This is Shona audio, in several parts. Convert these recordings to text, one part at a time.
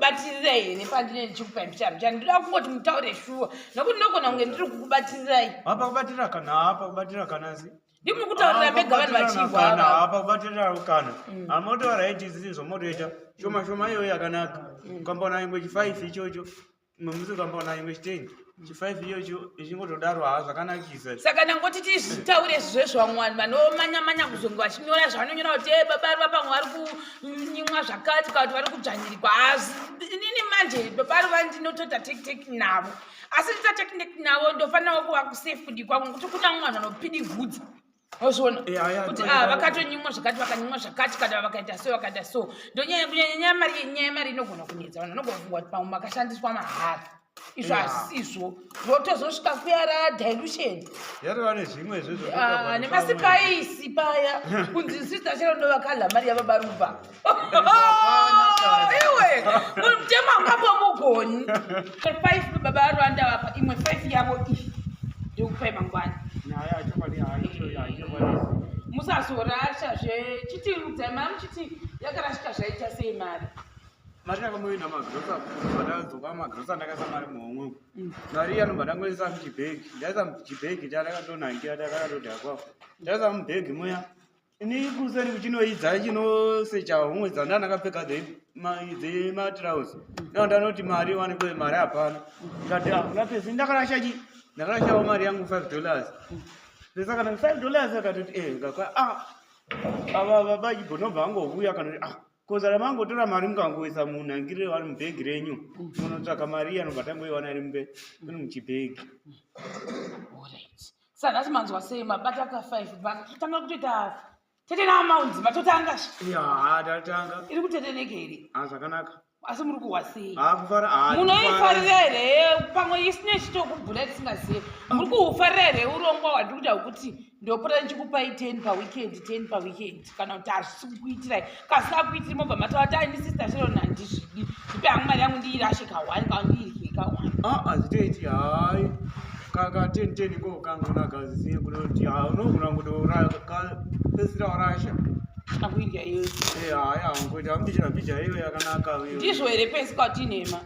kukubatirirai nepandine ndichikupai mbichana ndinoda kungoti mutaure shuwa nokuti ndogona kunge ndiri kukubatirirai. Hapa kubatira kana si ndimuri kutaurira bega vanhu vachirwara hapa kubatira kana amotora iti zvomotoita shoma iyoyo yakanaka ukambaona imwe chi5 ichocho musi ukambaona imwe chi10 chi5 iyocho ichingotodaro zvakanakisa. Saka ndangoti titaure zvezvamwani vanomanya kuzonge vachinyora zvavanonyora kuti Baba Ruva pamwe vari kunyimwa zvakati kana kuti vari kudzvanyirirwa. Inini manje Baba Ruva ndinotoita tekiteki navo, asi ndita tekiteki navo ndofanirawo kuva kusafeguard kwangu kuti kuna mwana anopidigudza ozviona kuti vakatonyimwa zvakati vakanyimwa zvakati kana vakaita so ndonyanya nyaya mari inogona kunetsa vanhu vanogona kufunga kuti pamwe makashandiswa mahara. Izvo hazisizvo zvotozosvika kuyara dilution yarova nezvimwe izvozvo nemasipaisi paya kunzi sister chero ndo vakadla mari yaBaba Ruva. Iwe mutema ungambomugoni 5 Baba Ruva ndavapa imwe 5 yavo iyi ndikupai mangwani musazorasha zvechitirudzai mari muchiti yakarashika zvaita sei mari yakamoina magrosa vadadzoka magrosa ndakaisa mari muhomwe mari yanobva ndangoisa muchibhegi ndaisa muchibhegi charakandonhangira tarakatodhakwa ndaisa mubhegi muya ini kuseri kuchinoidza chinosecha homwe dzanda ndakapfeka dzematirauzi ndao ndanoti mari wanikwe mari hapana ndikati napesi ndakarashawo mari yangu $5 saka $5 akatoti ngakwa ava baba ibonobva angouya kanoti kozara mangotora mari mukangoisa munhangire vari mubhegi renyu munotsvaka mari yanobva tangoiwana iri muchibhegi. Saka nhasi manzwa sei mabata ka5 vakatanga kutoita tetenamaunzi matotanga tatanga iri kuteteneka here zvakanaka asi muri kuhwa sei munoifarira here pamwe isine chitokubvula tisingazivi muri kuhufarira here urongwa hwandiri kuda hwekuti ndopota ndichikupai 10 paweekend kana kuti hazvisi kukuitirai kasina kuitiri mobva matavati aini sister chero nandizvidi ndipe hangu mari yangu ndiirashe ka1 kana ndiirye ka1 hazvitoiti hai kaka 10 ko kangonagaziziye kuti unogona kutopesira warasha akuirya iyoyo ngoita mbichana iyo yakanaka ndizvo here pesi kwatinema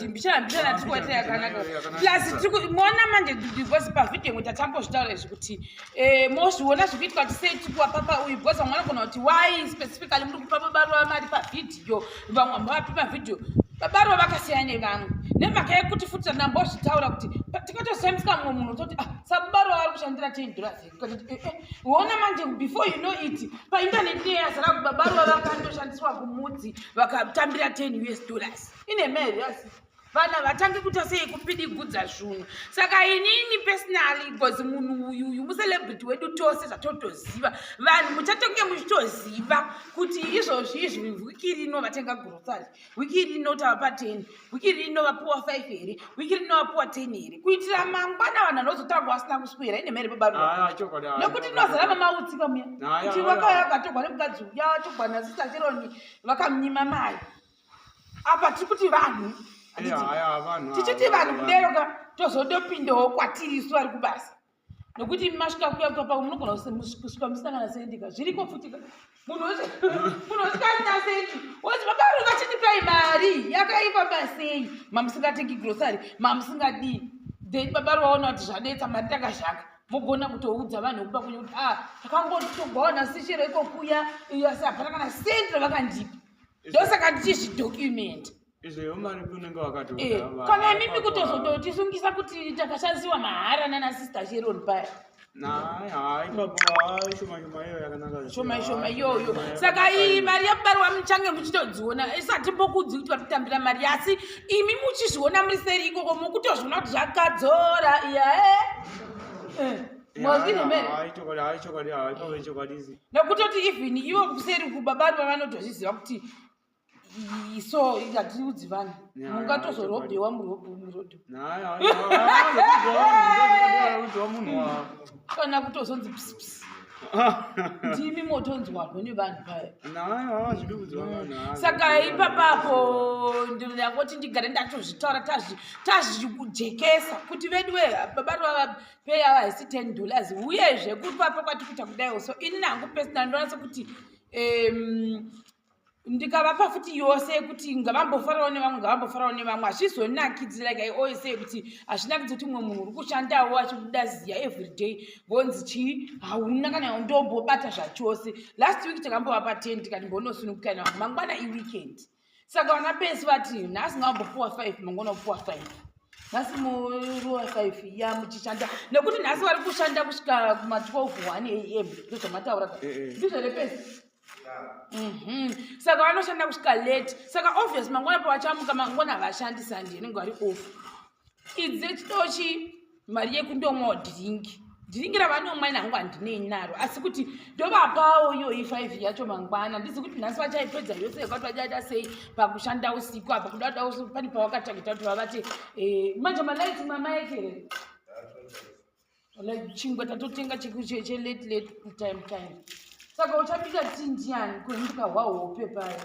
mbichana tikuwaita yakanaka plus mona manje because pavhidhiyo imwe tatambozvitaura izvi kuti mozviona zvikuitwa kuti sei tikuwapapa uyu because vamwe vanogona kuti why specifically muri kupa Baba Ruva mari pavhidhiyo vamwe hambavapi pavhidhiyo. Baba Ruva vakasiyana nevamwe nemhaka yekuti futi ndambozvitaura kuti tikatozamisika mumwe munhu toti saBaba Ruva ari kushandira $10 uona manje before you know it paindaneti yazara kuti Baba Ruva vakandoshandiswa kumudzi vakatambira $10 ine mari asi vana vatangi kuita sei kupidigudza zvinhu. Saka inini personally because munhu uyu mucelebrity wedu tose zvatotoziva vanhu muchatonge muchitoziva kuti izvozvi wiki rino vatenga grocery, wiki rino tavapa 10, wiki rino vapuwa 5 here, wiki rino vapuwa 10 here kuitira mangwana vanhu vanozotangwa vasina kuswera ine mari Baba Ruva nekuti ndinozara mamautsika muya kuti vakauya vakatogwa nemukadzi uya vatogwa nasista cheroni vakamunyima mari apa tiri kuti vanhu tichiti vanhu kuderoka tozodopindawo kwatiri isu vari kubasa nokuti masvika kuya papa munogona kusvika musangana sendika zviriko futi munhu usikasina sendi woti Baba Ruva chitipai mari yakaipa basei mamusingatengi grocery mamusingadii then Baba Ruva ona kuti zvadetsa mari takazhaka mogona kutoudza vanhu kuba kunye kuti takangotogwaona sishiro iko kuya asi hapana kana sendi ravakandipa ndosaka ndichizvidocument izvo mari kunenge wakatoda kana mimi kutozototisungisa kuti takashandisiwa mahara nanasister Sharon paya shoma iyoyo. Saka iyi mari yaBaba Ruva muchange muchitodziona isati mbokudzi kuti vatitambira mari asi imi muchizviona muri seri ikoko mukutozviona kuti zvakadzora nokutoti even ivo kuseri kuBaba Ruva vanotozviziva kuti so ikatiudzi vanhu mungatozorobhewa murodho kana kutozonzi psps ndimi motonzwarwe nevanhu paya saka ipapapo ndingoti ndigare ndatozvitaura tazvijekesa kuti vedu Baba Ruva pay haisi $10 uyezve kupapa kwati kuita kudaiwo so ini nangu personal ndonatsa kuti ndikavapa futi yose kuti ngavambofarawo nevamwe hazvizonakidzi like I always say kuti hazvinakidzi kuti mumwe munhu uri kushandawo achibuda ziya everyday vonzi chii hauna kana ndombobata zvachose. Last week takambovapa 10 tikati mbonosununguka navo mangwana iweekend. Saka vana pesi vati nhasi ngavambopuwa 5 mangwana upuwa 5 nhasi muruwa 5 ya muchishanda nekuti nhasi vari kushanda kusvika kuma12 am ndozvamataura ndizvorepesi. Saka vanoshanda kusvika late. Saka obvious mangwana pavachamuka mangwana havashandi sandi inenge vari off. Idze chitochi mari yekundomwawo dhiringi ravanomwa nangu handinei naro asi kuti ndovapawo iyoyi 5 yacho mangwana. Ndizi kuti nhasi vachaipedza yose yakati vachaita sei pakushanda usiku apa kudada usiku pani pavakatagita kuti vavati manje malaiti mamaekere chingwa tatotenga chelate time. Saka uchapika tindiani kuenduka hwahope paya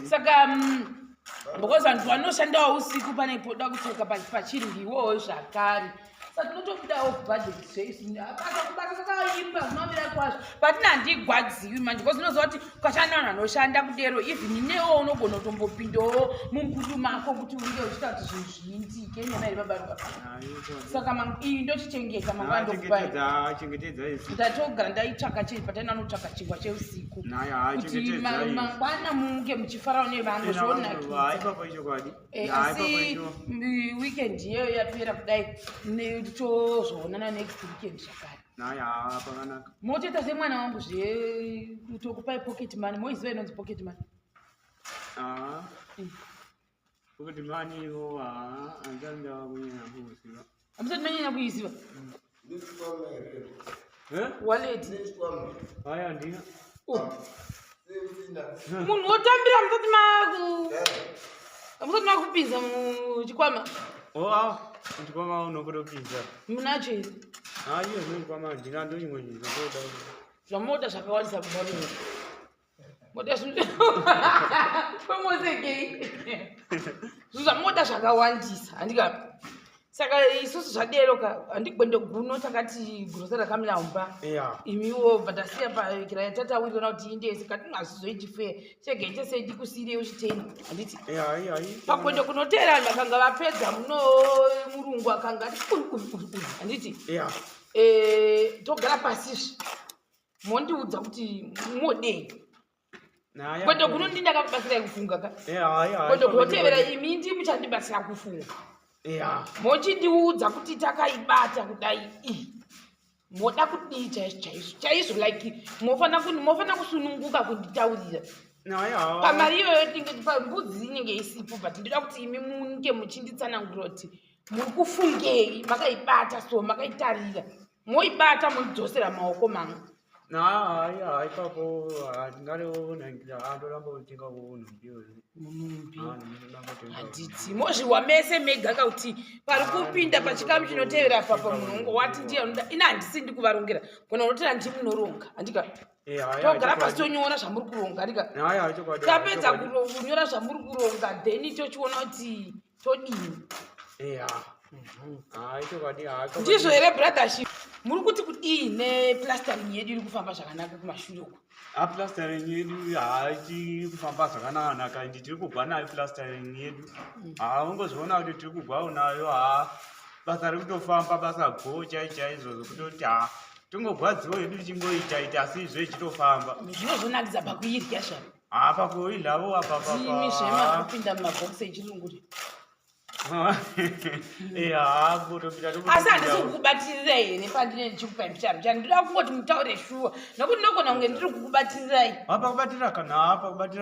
saka because vanhu vanoshandawo usiku pane poda kutoka pachirwiwo zvakare. Saka tinotobudawo budget zveisu kubasa kwakaimba zvinomira kwazvo patina handigwadziwi manje because unoziva kuti ukashanda vanhu vanoshanda kudero even newo unogona kutombopindawo mumbudu mako kuti unge uchiita kuti zvinhu zviindike nyama iri Baba Ruva. Saka iyi ndochichengeta mangwana ndokupaindatogara ndaitsvaka chiri pataina anotsvaka chingwa cheusiku kuti mangwana munge muchifarawo nevamwe zvonakidza. Asi weekend iyeyo yapera kudai tozoonana next weekend zvakare. Motoita semwana wangu zvekutokupai pocket money. Moiziva inonzi pocket money? Pocket money ivo handanga kunyanya kuziva. Hamusati manyanya kuiziva? Wallet? Haya ndina. Munhu wotambira hamusati makupinza muchikwama? Muchikwama unokutopinza. Munacho here? Iyo muchikwama ndina ndochimwe chinhu choda. Zvamota zvakawandisa Baba Ruva. Mota kwemozekei. Zvamota zvakawandisa handikapi. Saka isusu zvadero handigwende guno takati grocery rakamira mumba. Imiwo bhatasiya pakira tatawirira kuti indese kati ngazvizoiti fair. Chege chese ndikusire uchiteni handiti. Pakwende kunotera vanhu vakanga vapedza muno murungu akanga ati handiti. Togara pasizvi. Mondiudza kuti modei. Kwende kuno ndindakakubatsirai kufunga ka. Kwende kunotevera imi ndi muchandibatsira kufunga. Mochindiudza kuti takaibata kudai moda kudii chaizvo like mofana kusununguka kunditaurira pamari iyoyo mbudzi inenge isipo but ndinoda kuti imi munge muchinditsanangura kuti muri kufungei makaibata so makaitarira moibata mondidzosera maoko mamwe. Ipapo ndingareonangira andoramba kutenga unhu handiti mozviwa mese mega kuti pari kupinda pachikamu chinotevera papa munhu wati ndiye unoda ina handisi ndi kuvarongera kana unotera ndi munoronga handika togara pasi tonyora zvamuri kuronga handika tapedza kunyora zvamuri kuronga then tochiona kuti todini. Ndizvo here brothership muri kuti kudii neplastering yedu iri kufamba zvakanaka kumashure uko? Plastering yedu haiti kufamba zvakanaka ndi tiri kugwa nayo plastering yedu. Ungozviona kuti tiri kugwawo nayo basa riri kutofamba basa go chaizvo zokutoti tongogwadziwo yedu tichingoita asi izvo ichitofamba. Zvinozonakidza pakuirya zvavo. Pakuirlavo imi zvema kupinda mumabhokisi echirungu. Asi handisi kukubatirai here pandine ndichikupai mucharo chani ndoda kungoti mutaure shuwa nokuti ndogona kunge ndiri kukubatirai. Hapakubatira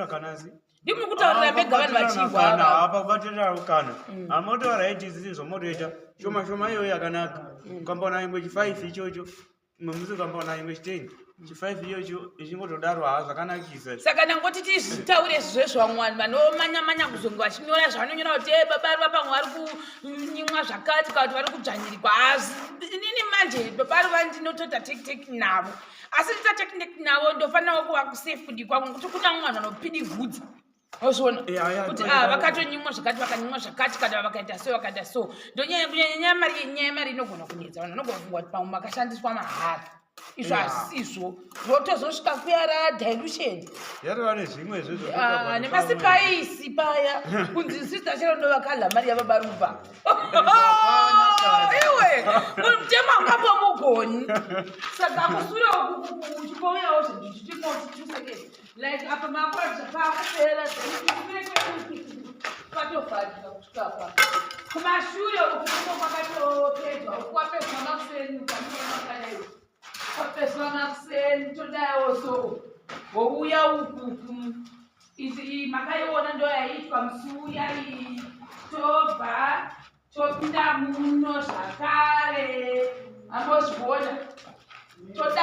kana si ndimuri kutaurira mega vanhu vachigwa hapakubatira kana hamotaura iti zizvo motoita shoma iyoyo yakanaka. Ukambaona imwe chi5 ichocho musi ukambaona imwe chi10 chi5 iyocho ichingotodaro zvakanakisa. Saka ndangoti titaure zvezvamwani vanomanya kuzonge vachinyora zvavanonyora kuti Baba Ruva pamwe vari kunyimwa zvakati kana kuti vari kudzvanyirirwa. Inini manje Baba Ruva ndinotoita tekiteki navo asi ndita tekiteki navo ndofanirawo kuva kusafudi kwangu kuti kuna mwana anopidigudza Ozviona kuti vakatonyimwa zvakati vakanyimwa zvakati kana vakaita so ndonyanya mari inogona kunetsa vanhu vanogona kufunga kuti pamwe makashandiswa mahara izvo hazisizvo zvotozosvika kuyara dilution yarova nezvimwe nemasipaisi paya kunzi sista chero ndo vakadla mari yababa Ruva iwe mutema ungambomugoni saka kusure uchikouyawo zvichimotituseke like apa makora zvakapera patobhadhika kusvikapa kumashure ukuko kwakatopedzwa ukwapedzwa makuseni ukamakadaiwo kwapedzwa makuseni todawo so wouya ukuku izi makaiona ndo yaitwa musuya iyi tobva topinda muno zvakare ambozvibona toda